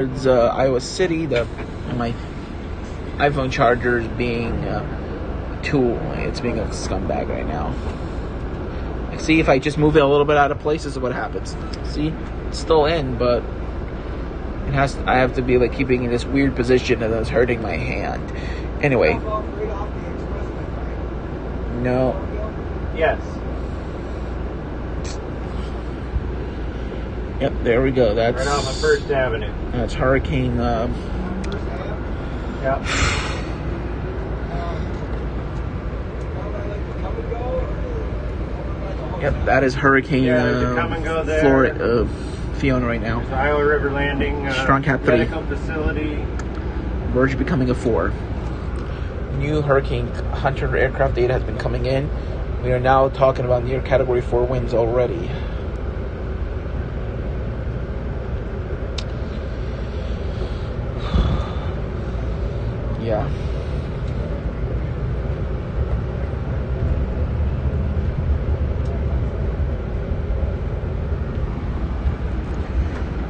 Iowa City. My iPhone charger is being a tool. It's being a scumbag right now. See, if I just move it a little bit out of place, this is what happens. See, it's still in, but I have to be like keeping in this weird position, and it's hurting my hand. Anyway. No. Yes. Yep, there we go. That's right off of First Avenue. That's Hurricane. Yep. Yep, that is Hurricane Florida, Fiona right now. There's Iowa River Landing. Strong Cat 3. Medical facility. Verge of becoming a 4. New Hurricane Hunter aircraft data has been coming in. We are now talking about near Category 4 winds already. Yeah.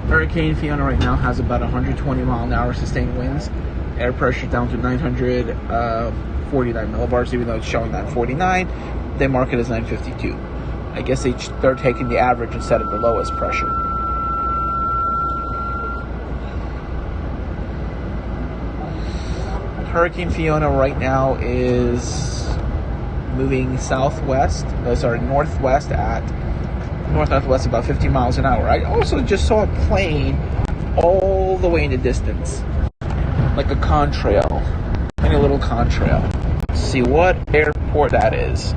Hurricane Fiona right now has about 120 mile an hour sustained winds. Air pressure down to 949 millibars, even though it's showing 949. They mark it as 952. I guess they're taking the average instead of the lowest pressure. Hurricane Fiona right now is moving northwest about 50 miles an hour. I also just saw a plane all the way in the distance, like a contrail, a little contrail. Let's see what airport that is.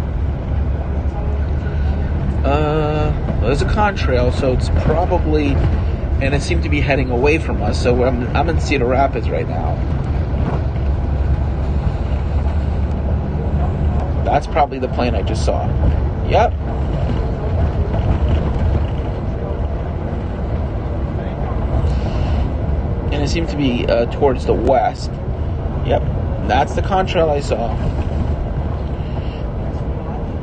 There's a contrail, so it's probably, and it seemed to be heading away from us. So I'm in Cedar Rapids right now. That's probably the plane I just saw. Yep. And it seemed to be towards the west. Yep. That's the contrail I saw.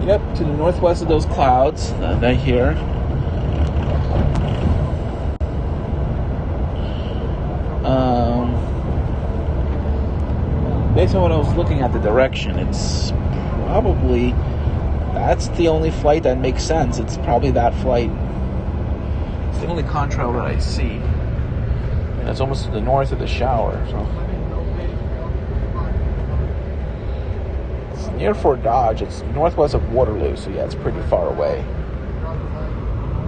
Yep, to the northwest of those clouds. They're here. Based on what I was looking at the direction, it's probably, that's the only flight that makes sense. It's probably that flight. It's the only contrail that I see. And it's almost to the north of the shower. So it's near Fort Dodge. It's northwest of Waterloo. So yeah, it's pretty far away.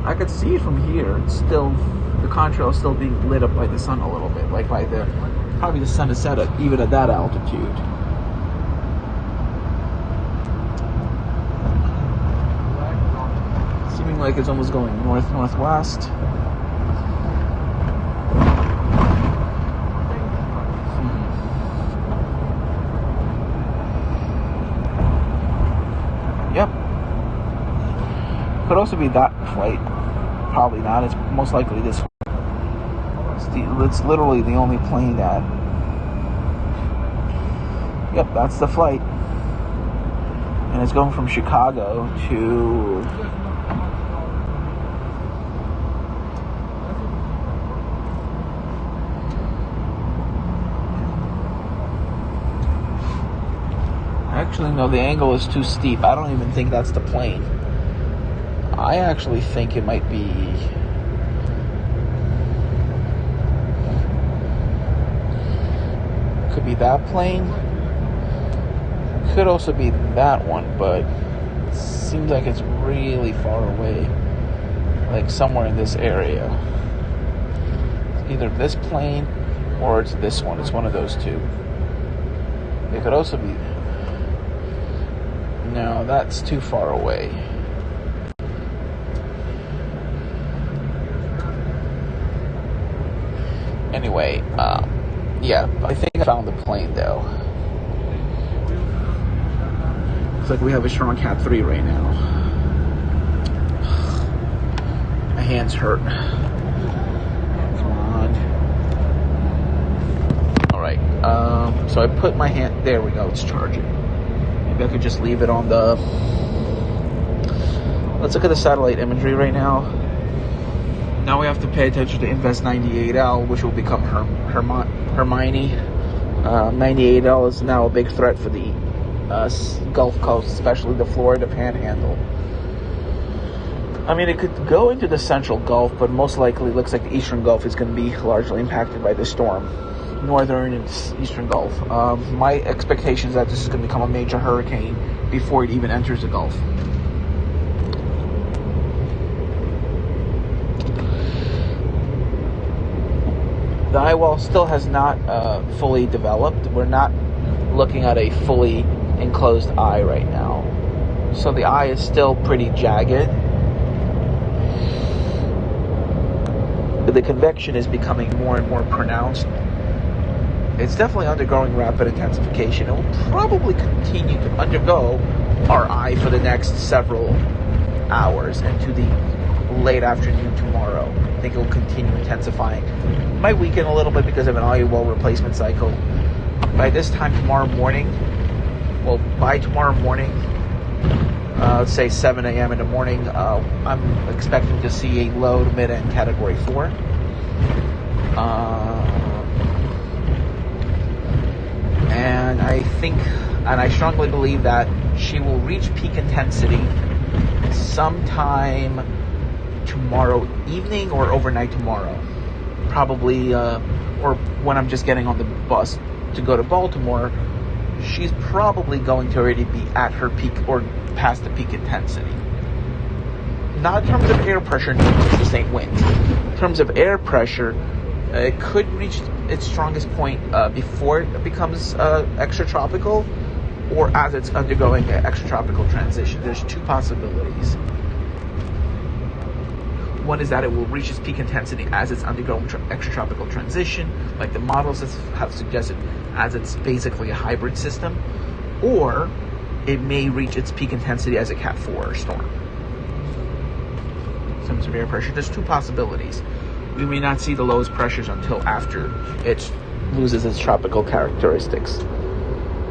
I could see it from here. It's still, the contrail is still being lit up by the sun a little bit. Like by probably the sun is set at even at that altitude. Seeming like it's almost going north-northwest. Yep. Could also be that flight. Probably not. It's most likely this one. It's literally the only plane that... Yep, that's the flight. And it's going from Chicago to... Actually, no, the angle is too steep. I don't even think that's the plane. I actually think it might be... Could be that plane. Could also be that one, but it seems like it's really far away. Like somewhere in this area. It's either this plane or it's this one. It's one of those two. It could also be... No, that's too far away. Anyway, yeah, I think I found the plane though. Looks like we have a strong Cat 3 right now. My hands hurt. Come on. Alright, so I put my hand, there we go, it's charging. Maybe I could just leave it on the... Let's look at the satellite imagery right now. Now we have to pay attention to Invest 98L, which will become Hermione. 98L is now a big threat for the Gulf Coast, especially the Florida Panhandle. I mean, it could go into the Central Gulf, but most likely it looks like the Eastern Gulf is going to be largely impacted by the storm. Northern and Eastern Gulf. My expectation is that this is going to become a major hurricane before it even enters the Gulf. The eye wall still has not fully developed. We're not looking at a fully enclosed eye right now. So the eye is still pretty jagged. The convection is becoming more and more pronounced. It's definitely undergoing rapid intensification. It will probably continue to undergo our eye for the next several hours and to the late afternoon tomorrow. I think it will continue intensifying. It might weaken a little bit because of an eye wall replacement cycle. By this time tomorrow morning, by tomorrow morning, let's say 7 a.m. in the morning, I'm expecting to see a low to mid-end Category 4. And I strongly believe that she will reach peak intensity sometime tomorrow evening or overnight tomorrow. Probably, or when I'm just getting on the bus to go to Baltimore, she's probably going to already be at her peak or past the peak intensity. Not in terms of air pressure, the same winds. In terms of air pressure, it could reach its strongest point before it becomes extratropical, or as it's undergoing an extratropical transition. There's two possibilities. One is that it will reach its peak intensity as it's undergoing extratropical transition, like the models have suggested, as it's basically a hybrid system, or it may reach its peak intensity as a Cat 4 storm. Some severe pressure. There's two possibilities. We may not see the lowest pressures until after it loses its tropical characteristics,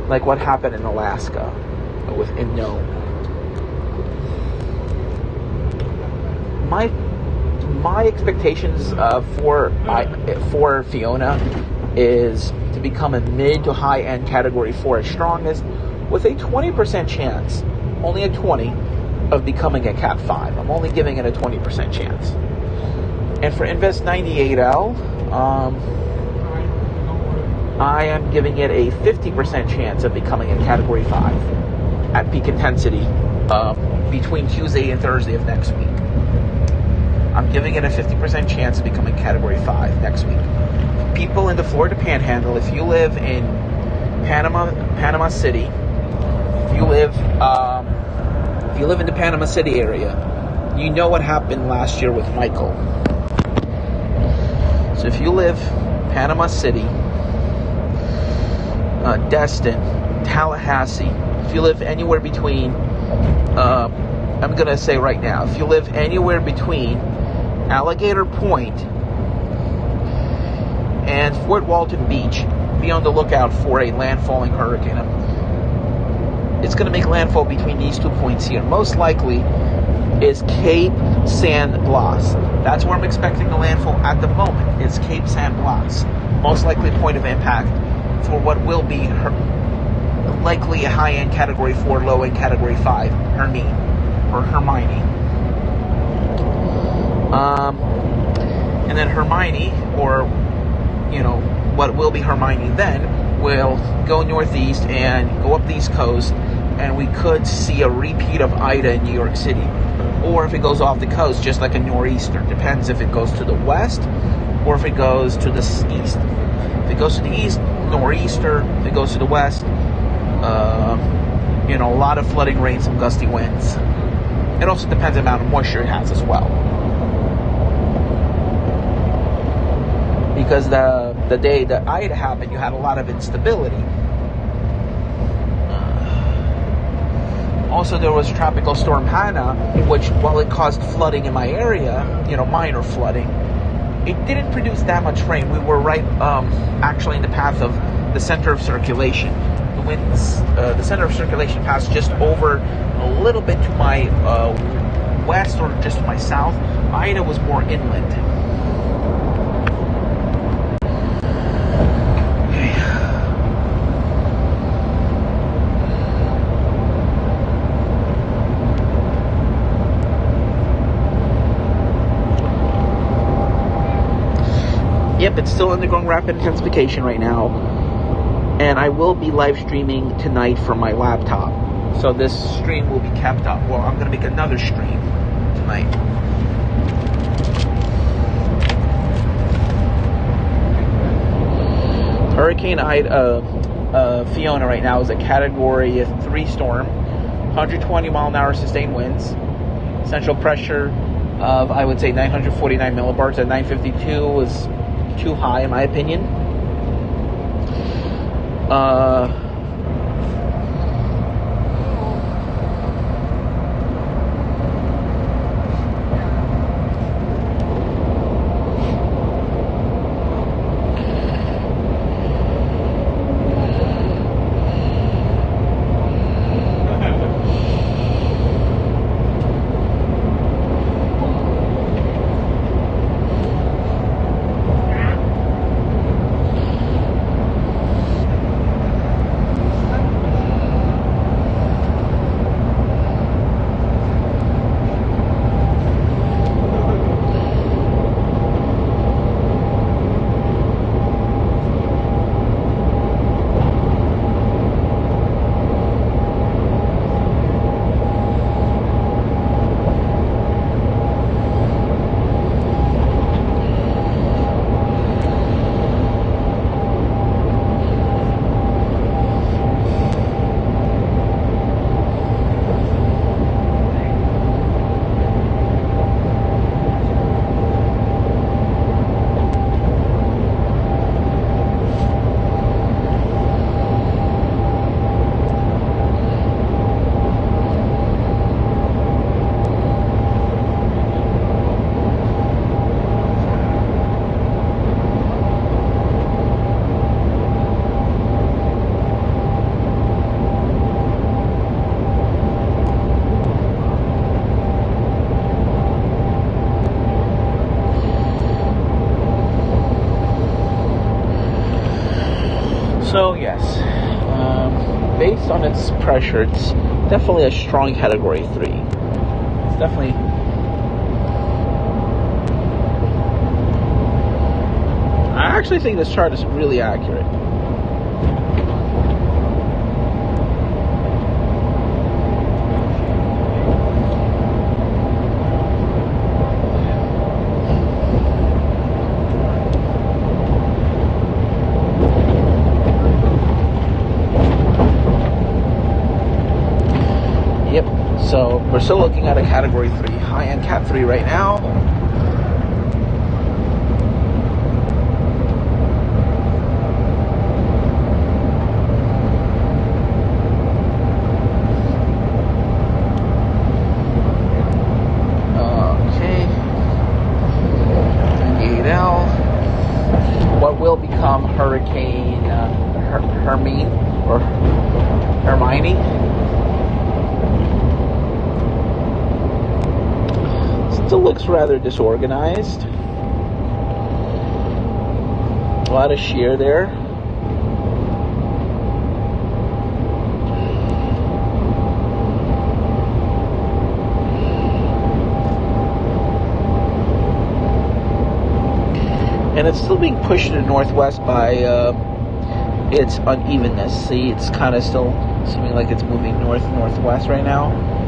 like what happened in Alaska with Inno. My expectations for Fiona is to become a mid to high end Category 4 at strongest, with a 20% chance, only a 20, of becoming a Cat 5. I'm only giving it a 20% chance. And for Invest 98L, I am giving it a 50% chance of becoming a Category 5 at peak intensity between Tuesday and Thursday of next week. I'm giving it a 50% chance of becoming Category 5 next week. People in the Florida Panhandle, if you live in Panama City, if you live in the Panama City area, you know what happened last year with Michael. So if you live Panama City, Destin, Tallahassee, if you live anywhere between, I'm going to say right now, if you live anywhere between Alligator Point and Fort Walton Beach, be on the lookout for a landfalling hurricane. It's going to make landfall between these 2 points here. Most likely is Cape San Blas. That's where I'm expecting the landfall at the moment. It's Cape San Blas. Most likely point of impact for what will be likely a high-end Category 4, low-end Category 5 Hermione. And then Hermione, or what will be Hermione then, will go northeast and go up the East Coast, and we could see a repeat of Ida in New York City. Or if it goes off the coast, just like a nor'easter. Depends if it goes to the west or if it goes to the east. If it goes to the east, nor'easter. If it goes to the west, a lot of flooding rain, some gusty winds. It also depends on the amount of moisture it has as well. Because the day that Ida happened, you had a lot of instability. Also, there was Tropical Storm Hannah, which, while it caused flooding in my area, minor flooding, it didn't produce that much rain. We were right, actually, in the path of the center of circulation. The winds, the center of circulation passed just over a little bit to my west or just to my south. Ida was more inland. Yep, it's still undergoing rapid intensification right now. And I will be live streaming tonight from my laptop. So this stream will be kept up. Well, I'm going to make another stream tonight. Hurricane Fiona right now is a Category 3 storm. 120 mile an hour sustained winds. Central pressure of, I would say, 949 millibars at 952 was too high in my opinion. So yes, based on its pressure, it's definitely a strong Category 3. It's definitely... I actually think this chart is really accurate. So we're still looking at a Category 3, high-end Cat 3 right now. Okay. 98L. What will become Hurricane Hermine or Hermione? Still looks rather disorganized. A lot of shear there. And it's still being pushed to the northwest by its unevenness. See, it's kind of still seeming like it's moving north-northwest right now.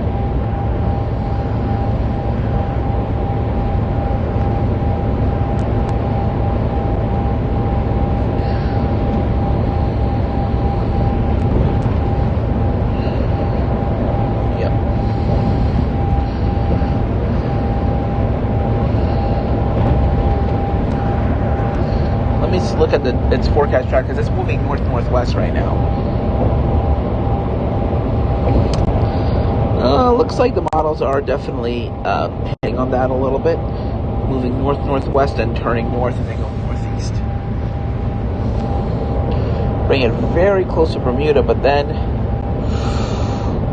Look at its forecast track because it's moving north-northwest right now. Looks like the models are definitely hitting on that a little bit, moving north-northwest and turning north and then going northeast. Bring it very close to Bermuda, but then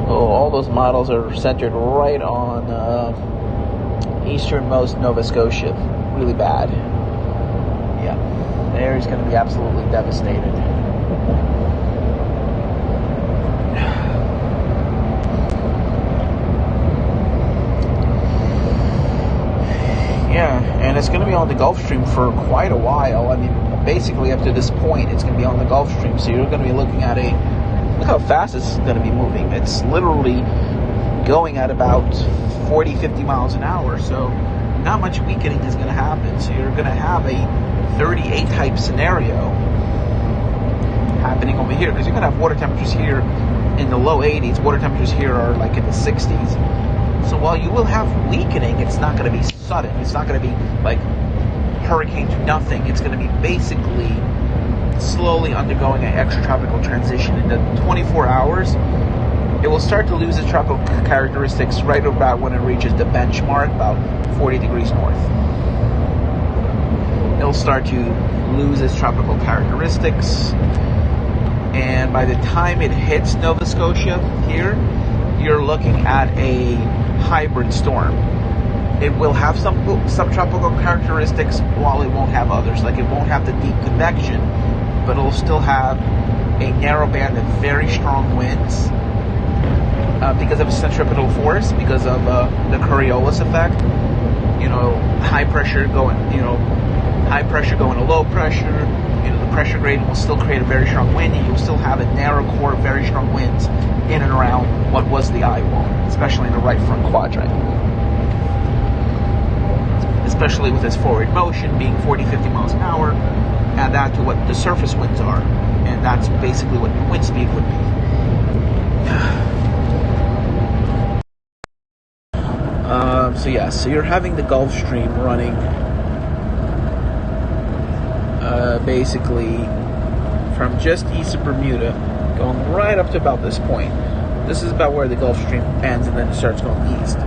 all those models are centered right on easternmost Nova Scotia. Really bad. Yeah. The area's going to be absolutely devastated. Yeah, and it's going to be on the Gulf Stream for quite a while. I mean, basically up to this point, it's going to be on the Gulf Stream. So you're going to be looking at look how fast it's going to be moving. It's literally going at about 40, 50 miles an hour. So not much weakening is going to happen. So you're going to have a 38 type scenario happening over here, because you're going to have water temperatures here in the low 80s. Water temperatures here are like in the 60s. So while you will have weakening, it's not going to be sudden. It's not going to be like hurricane to nothing. It's going to be basically slowly undergoing an extratropical transition. In the 24 hours, it will start to lose its tropical characteristics right about when it reaches the benchmark, about 40 degrees north. It'll start to lose its tropical characteristics, and by the time it hits Nova Scotia here, you're looking at a hybrid storm. It will have some subtropical characteristics, while it won't have others. Like, it won't have the deep convection, but it'll still have a narrow band of very strong winds because of its centripetal force, because of the Coriolis effect. High pressure going to low pressure. The pressure gradient will still create a very strong wind, and you'll still have a narrow core of very strong winds in and around what was the eye wall, especially in the right front quadrant. Especially with its forward motion being 40, 50 miles an hour, add that to what the surface winds are, and that's basically what the wind speed would be. So you're having the Gulf Stream running basically from just east of Bermuda, going right up to about this point. This is about where the Gulf Stream ends, and then it starts going east.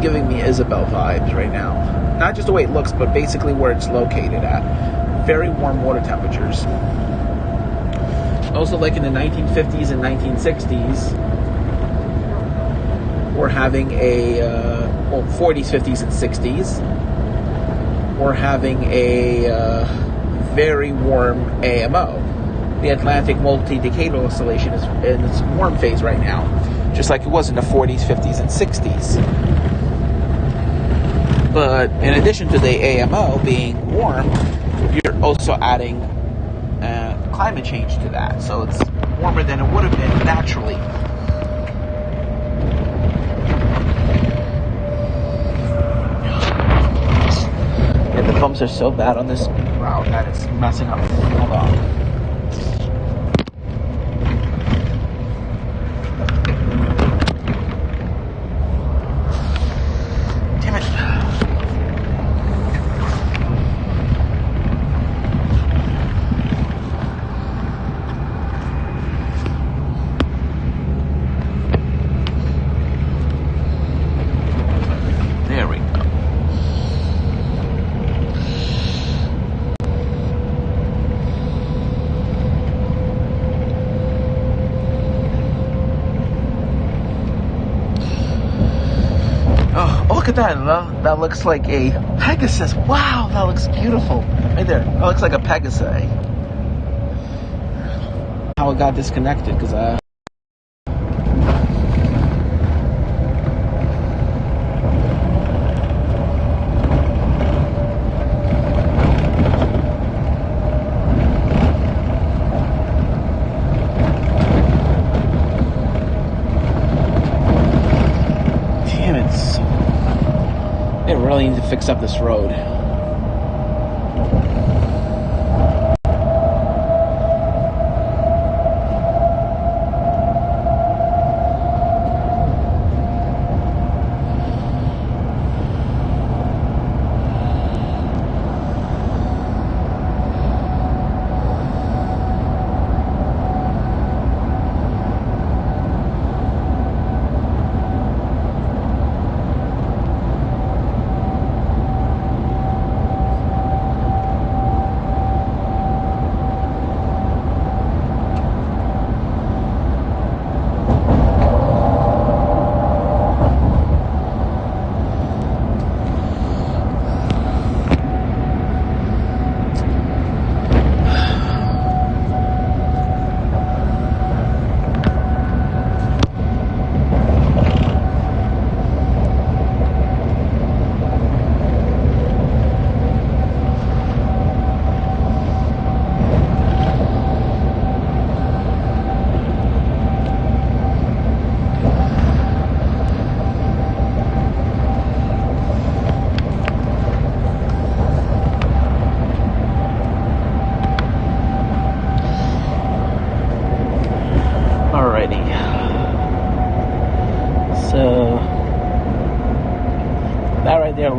Giving me Isabel vibes right now. Not just the way it looks, but basically where it's located at. Very warm water temperatures. Also, like in the 1950s and 1960s, we're having 40s, 50s, and 60s. We're having a very warm AMO. The Atlantic Multi-Decadal Oscillation is in its warm phase right now, just like it was in the 40s, 50s, and 60s. But in addition to the AMO being warm, you're also adding climate change to that. So it's warmer than it would have been naturally. And the bumps are so bad on this route that it's messing up. Hold on. Look at that. That looks like a Pegasus. Wow, that looks beautiful. Right there. That looks like a Pegasus. How it got disconnected, because they really need to fix up this road.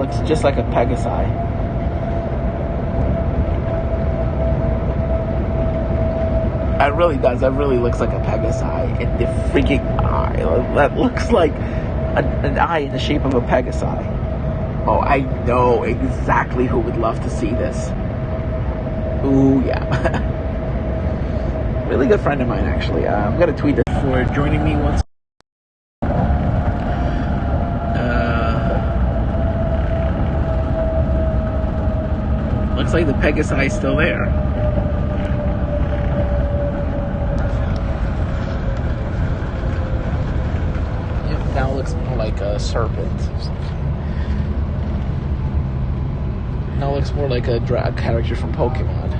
Looks just like a Pegasi. It really does. That really looks like a Pegasi in the freaking eye. That looks like an eye in the shape of a Pegasi. Oh, I know exactly who would love to see this. Ooh, yeah. Really good friend of mine, actually. I'm going to tweet this for joining me once. Looks like the Pegasi is still there. Yep, now it looks more like a serpent or something. Now it looks more like a character from Pokemon.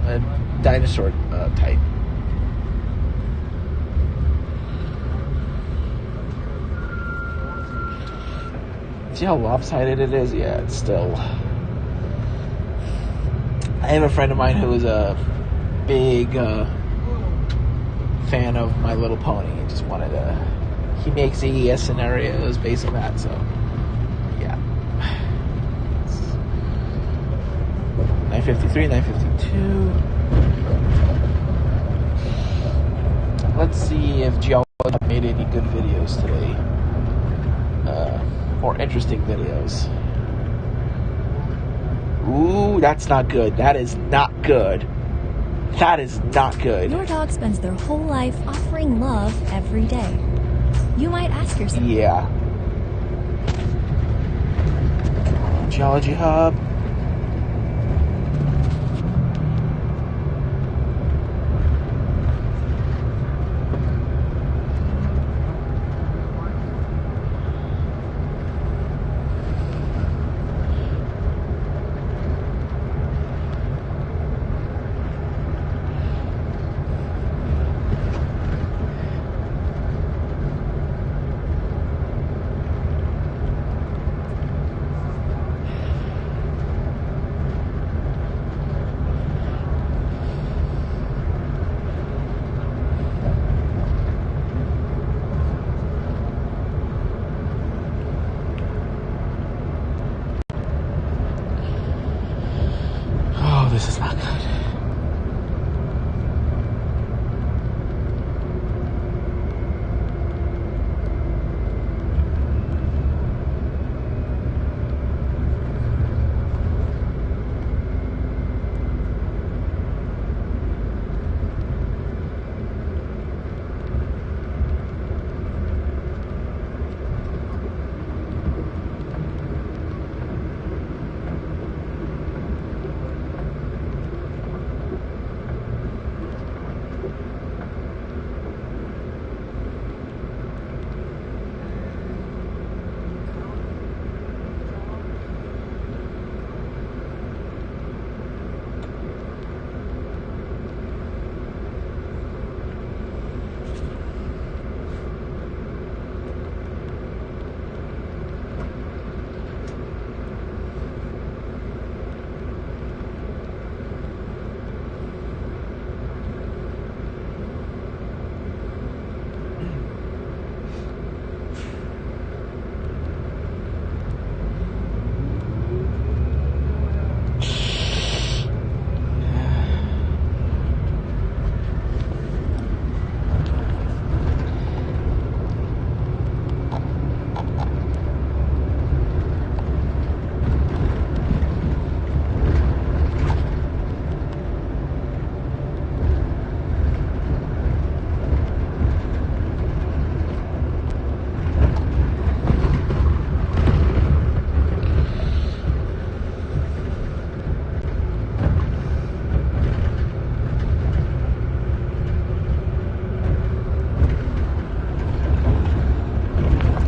A dinosaur type. See how lopsided it is? Yeah, it's still... I have a friend of mine who is a big fan of My Little Pony. He just wanted to... He makes AES scenarios based on that, so... Yeah. 9:53, 9:52. Let's see if Geology made any good videos today. More interesting videos. Ooh, that's not good. That is not good. That is not good. Your dog spends their whole life offering love every day. You might ask yourself... Yeah. Geology Hub. This is not good.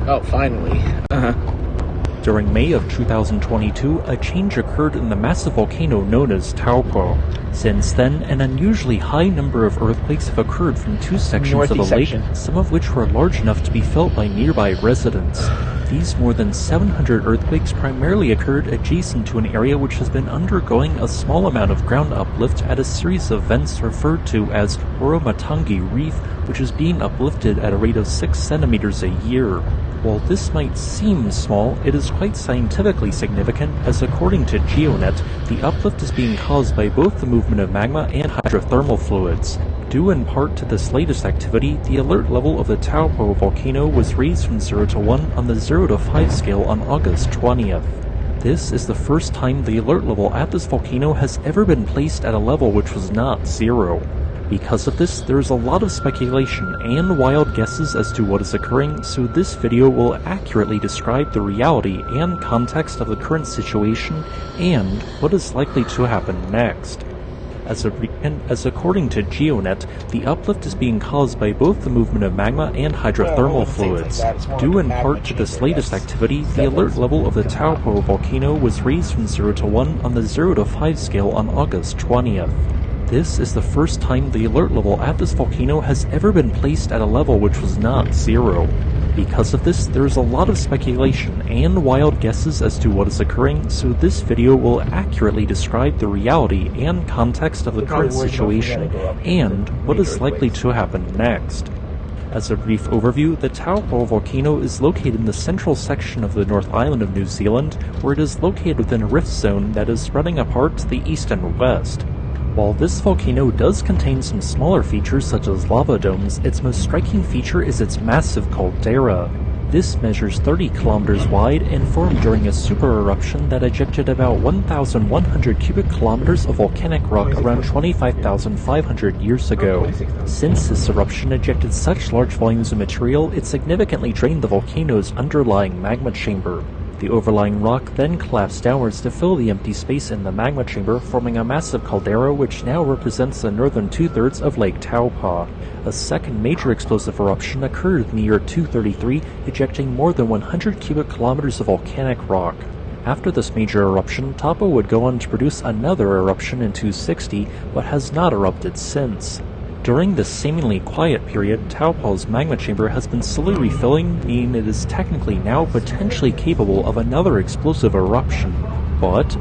Oh, finally. During May of 2022, a change occurred in the massive volcano known as Taupo. Since then, an unusually high number of earthquakes have occurred from two sections of the lake, some of which were large enough to be felt by nearby residents. These more than 700 earthquakes primarily occurred adjacent to an area which has been undergoing a small amount of ground uplift at a series of vents referred to as Oromatangi Reef, which is being uplifted at a rate of 6 centimeters a year. While this might seem small, it is quite scientifically significant, as according to GeoNet, the uplift is being caused by both the movement of magma and hydrothermal fluids. Due in part to this latest activity, the alert level of the Taupo volcano was raised from 0 to 1 on the 0 to 5 scale on August 20th. This is the first time the alert level at this volcano has ever been placed at a level which was not 0. Because of this, there is a lot of speculation and wild guesses as to what is occurring, so this video will accurately describe the reality and context of the current situation and what is likely to happen next. As according to GeoNet, the uplift is being caused by both the movement of magma and hydrothermal fluids. Due in part to this latest activity, the alert level of the Taupo volcano was raised from 0 to 1 on the 0 to 5 scale on August 20th. This is the first time the alert level at this volcano has ever been placed at a level which was not 0. Because of this, there is a lot of speculation and wild guesses as to what is occurring, so this video will accurately describe the reality and context of the current situation and what is likely to happen next. As a brief overview, the Taupo volcano is located in the central section of the North Island of New Zealand, where it is located within a rift zone that is spreading apart to the east and west. While this volcano does contain some smaller features such as lava domes, its most striking feature is its massive caldera. This measures 30 kilometers wide and formed during a super eruption that ejected about 1,100 cubic kilometers of volcanic rock around 25,500 years ago. Since this eruption ejected such large volumes of material, it significantly drained the volcano's underlying magma chamber. The overlying rock then collapsed downwards to fill the empty space in the magma chamber, forming a massive caldera which now represents the northern two-thirds of Lake Taupo. A second major explosive eruption occurred in the year 233, ejecting more than 100 cubic kilometers of volcanic rock. After this major eruption, Taupo would go on to produce another eruption in 260, but has not erupted since. During this seemingly quiet period, Taupo's magma chamber has been slowly refilling, meaning it is technically now potentially capable of another explosive eruption. But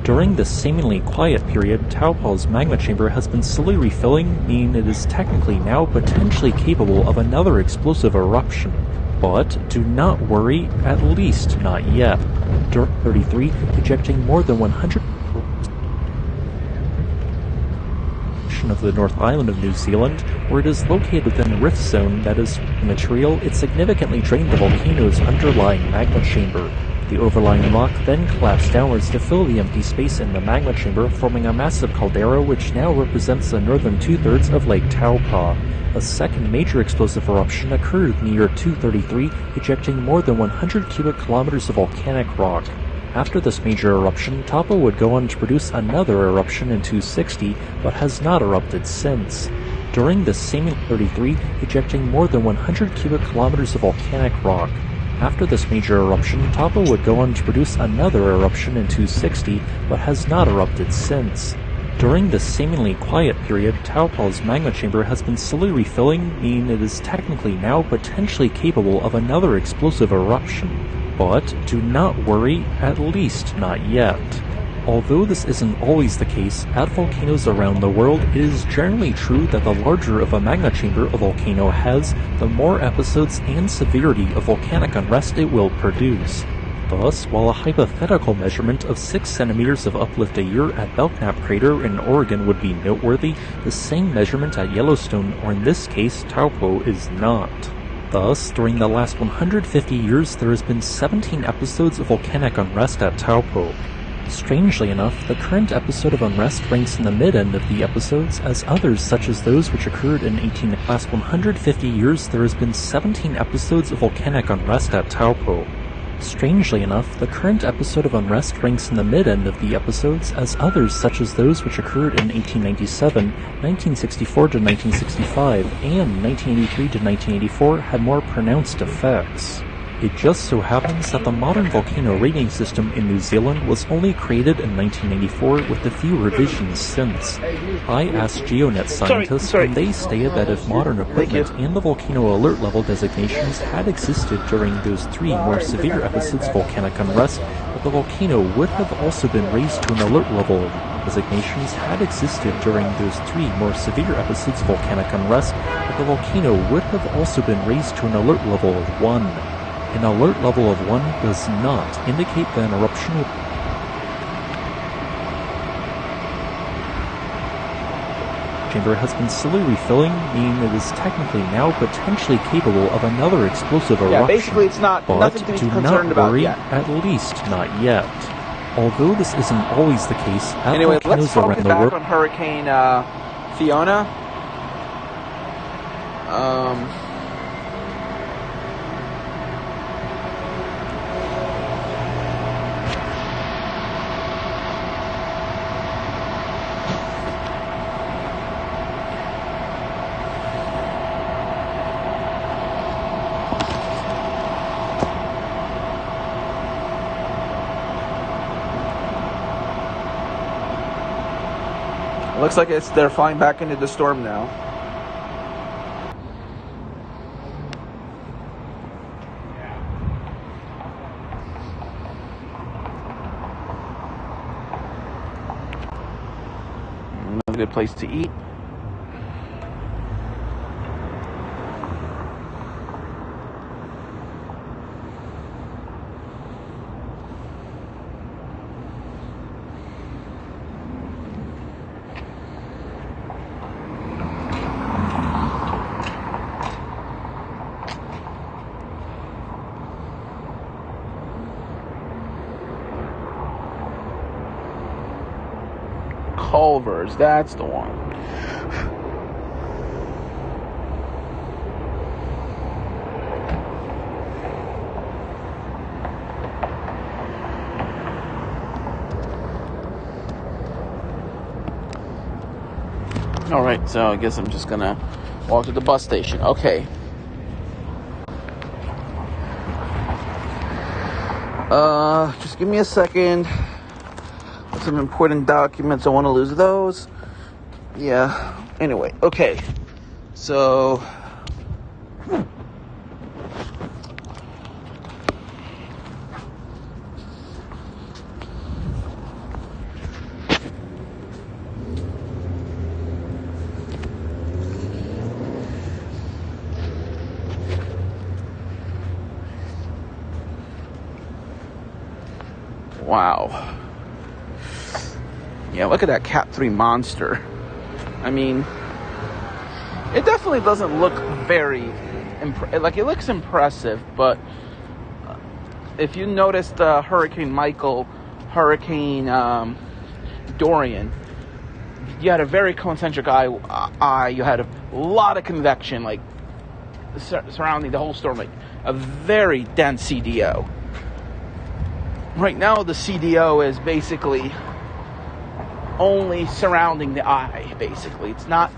during this seemingly quiet period, Taupo's magma chamber has been slowly refilling, meaning it is technically now potentially capable of another explosive eruption. But do not worry, at least not yet. During 33, ejecting more than 100 of the North Island of New Zealand, where it is located within a rift zone that is material, it significantly drained the volcano's underlying magma chamber. The overlying rock then collapsed downwards to fill the empty space in the magma chamber, forming a massive caldera which now represents the northern two-thirds of Lake Taupo. A second major explosive eruption occurred in the year 233, ejecting more than 100 cubic kilometers of volcanic rock. After this major eruption, Taupo would go on to produce another eruption in 260, but has not erupted since. During this same 33, ejecting more than 100 cubic kilometers of volcanic rock. After this major eruption, Taupo would go on to produce another eruption in 260, but has not erupted since. During this seemingly quiet period, Taupo's magma chamber has been slowly refilling, meaning it is technically now potentially capable of another explosive eruption. But do not worry, at least not yet. Although this isn't always the case, at volcanoes around the world, it is generally true that the larger of a magma chamber a volcano has, the more episodes and severity of volcanic unrest it will produce. Thus, while a hypothetical measurement of 6 centimeters of uplift a year at Belknap Crater in Oregon would be noteworthy, the same measurement at Yellowstone, or in this case, Taupo, is not. Thus, during the last 150 years, there has been 17 episodes of volcanic unrest at Taupo. Strangely enough, the current episode of unrest ranks in the mid-end of the episodes, as others such as those which occurred in the last 150 years, there has been 17 episodes of volcanic unrest at Taupo. Strangely enough, the current episode of unrest ranks in the mid-end of the episodes, as others such as those which occurred in 1897, 1964 to 1965, and 1983 to 1984 had more pronounced effects. It just so happens that the modern volcano rating system in New Zealand was only created in 1994 with a few revisions since. I asked GeoNet scientists and they stated that if modern equipment and the volcano alert level designations had existed during those 3 more severe episodes of volcanic unrest, that the volcano would have also been raised to an alert level. Designations had existed during those 3 more severe episodes of volcanic unrest, but the volcano would have also been raised to an alert level of 1. An alert level of 1 does not indicate that an eruption will chamber has been slowly refilling, meaning it is technically now potentially capable of another explosive eruption. Yeah, basically it's not but nothing to be do concerned not about worry, yet. at least not yet. Although this isn't always the case at Anyway, let's volcanoes focus around the back world. on Hurricane Fiona. Looks like they're flying back into the storm now. Another good place to eat. Culver's, that's the one. All right, so I guess I'm just gonna walk to the bus station. Okay. Just give me a second. Some important documents. I want to lose those. Yeah. Anyway, okay. So wow. Yeah, look at that Cat 3 monster. I mean, it definitely doesn't look very like it looks impressive, but if you noticed Hurricane Michael, Hurricane Dorian, you had a very concentric eye. You had a lot of convection, like surrounding the whole storm, like a very dense CDO. Right now, the CDO is basically only surrounding the eye, basically. It's not...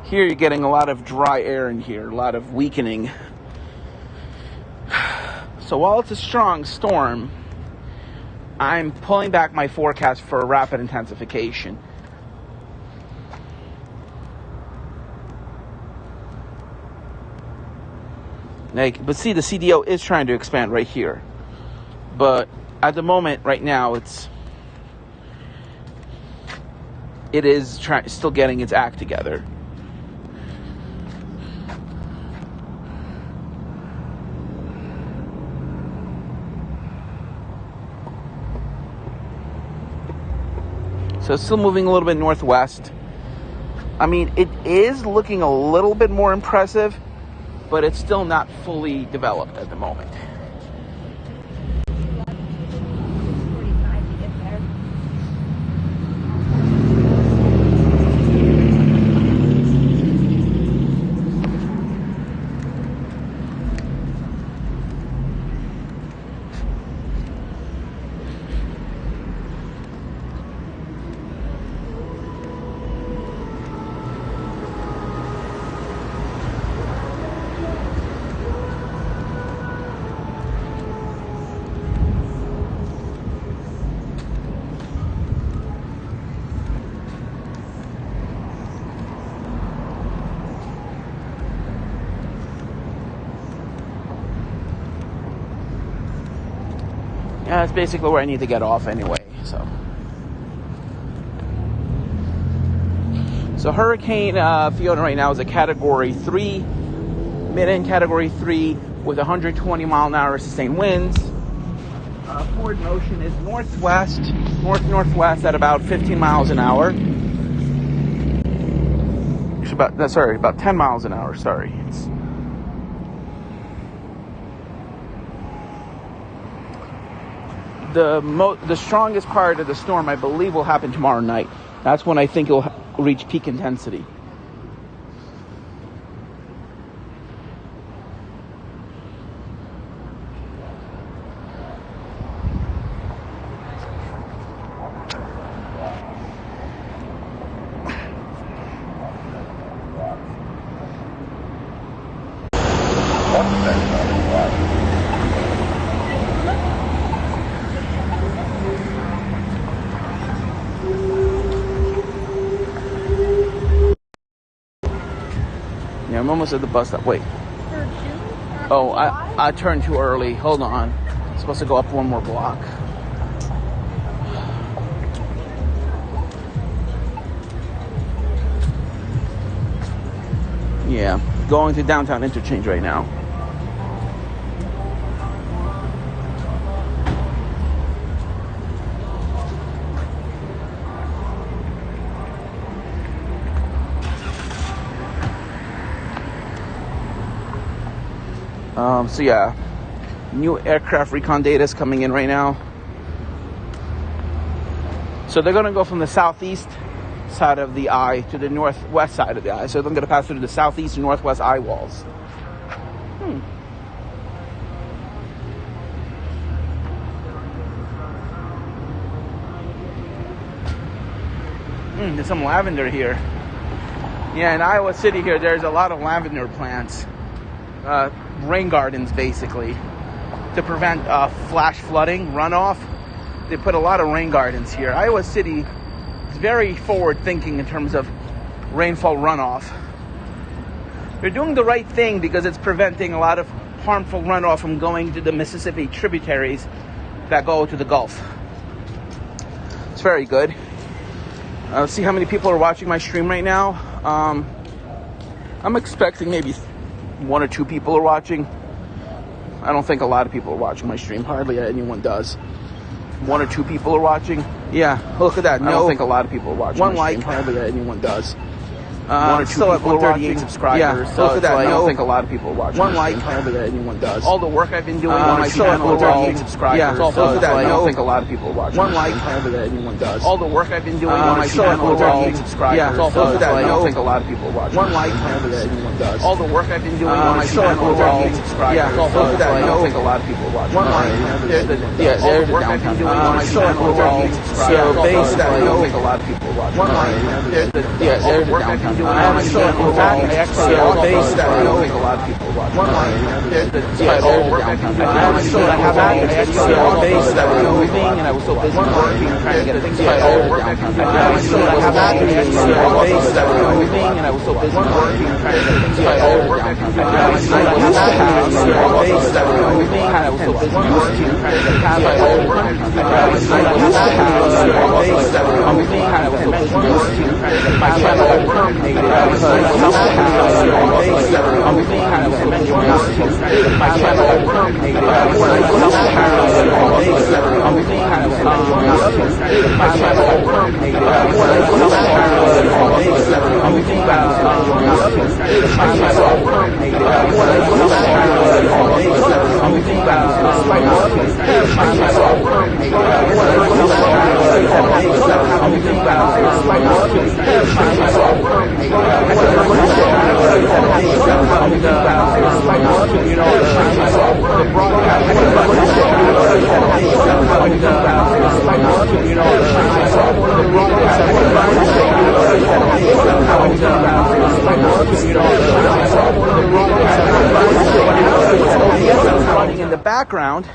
Here you're getting a lot of dry air in here, a lot of weakening. So while it's a strong storm, I'm pulling back my forecast for rapid intensification. But see, the CDO is trying to expand right here. But at the moment, right now, it is still getting its act together. So it's still moving a little bit northwest. I mean, it is looking a little bit more impressive, but it's still not fully developed at the moment. Yeah, that's basically where I need to get off anyway, So Hurricane Fiona right now is a Category 3, mid-end Category 3, with 120 mile an hour sustained winds. Forward motion is northwest, northwest at about 15 miles an hour. It's about 10 miles an hour. Sorry. The strongest part of the storm, I believe, will happen tomorrow night. That's when I think it will reach peak intensity. Yeah, I'm almost at the bus stop. Wait. Oh, I turned too early. Hold on. I'm supposed to go up one more block. Yeah, going to downtown interchange right now. So yeah, new aircraft recon data is coming in right now. So they're going to go from the southeast side of the eye to the northwest side of the eye. So they're going to pass through the southeast and northwest eye walls. There's some lavender here. Yeah, in Iowa City here, there's a lot of lavender plants. Rain gardens, basically, to prevent flash flooding, runoff. They put a lot of rain gardens here. Iowa City is very forward thinking in terms of rainfall runoff. They're doing the right thing because it's preventing a lot of harmful runoff from going to the Mississippi tributaries that go to the Gulf. It's very good. Let's see how many people are watching my stream right now. I'm expecting maybe 1 or 2 people are watching. I don't think a lot of people are watching my stream. Hardly anyone does. 1 or 2 people are watching. Yeah, look at that. I don't think a lot of people are watching. 1 like. Hardly anyone does. 1 or 2 people are 38 subscribers. Yeah, so look at that. I don't think a lot of people are watching. 1 like. Hardly anyone does. All the work I've been doing on my channel is 38 subscribers. Yeah, so look at that. I don't think a lot of people are watching. 1 like. Hardly anyone does. All the work I've been doing on my channel is 38 subscribers. Yeah, so look at that. I don't think a lot of people are watching. 1 like. Hardly anyone does. All the work I've been doing on my channel is 38 subscribers. Yeah, so look at that. I don't think a lot of people are watching. 1 like. Yeah, there's the downtown. On my channel is 38 subscribers. So based I don't think a lot of people are watching. 1 like. Yeah, there's the downtown. I actually based I don't think a lot of people watch. 1 like. Yeah, I have based that was moving and I was so busy working and trying to get things right. I have based that was moving and I was so busy working and trying to get things right. I used to have based that was moving and I was so busy working and trying to get things right. I used to have based that was moving and I was so busy working and trying to get my channel terminated. My channel terminated. Running in the background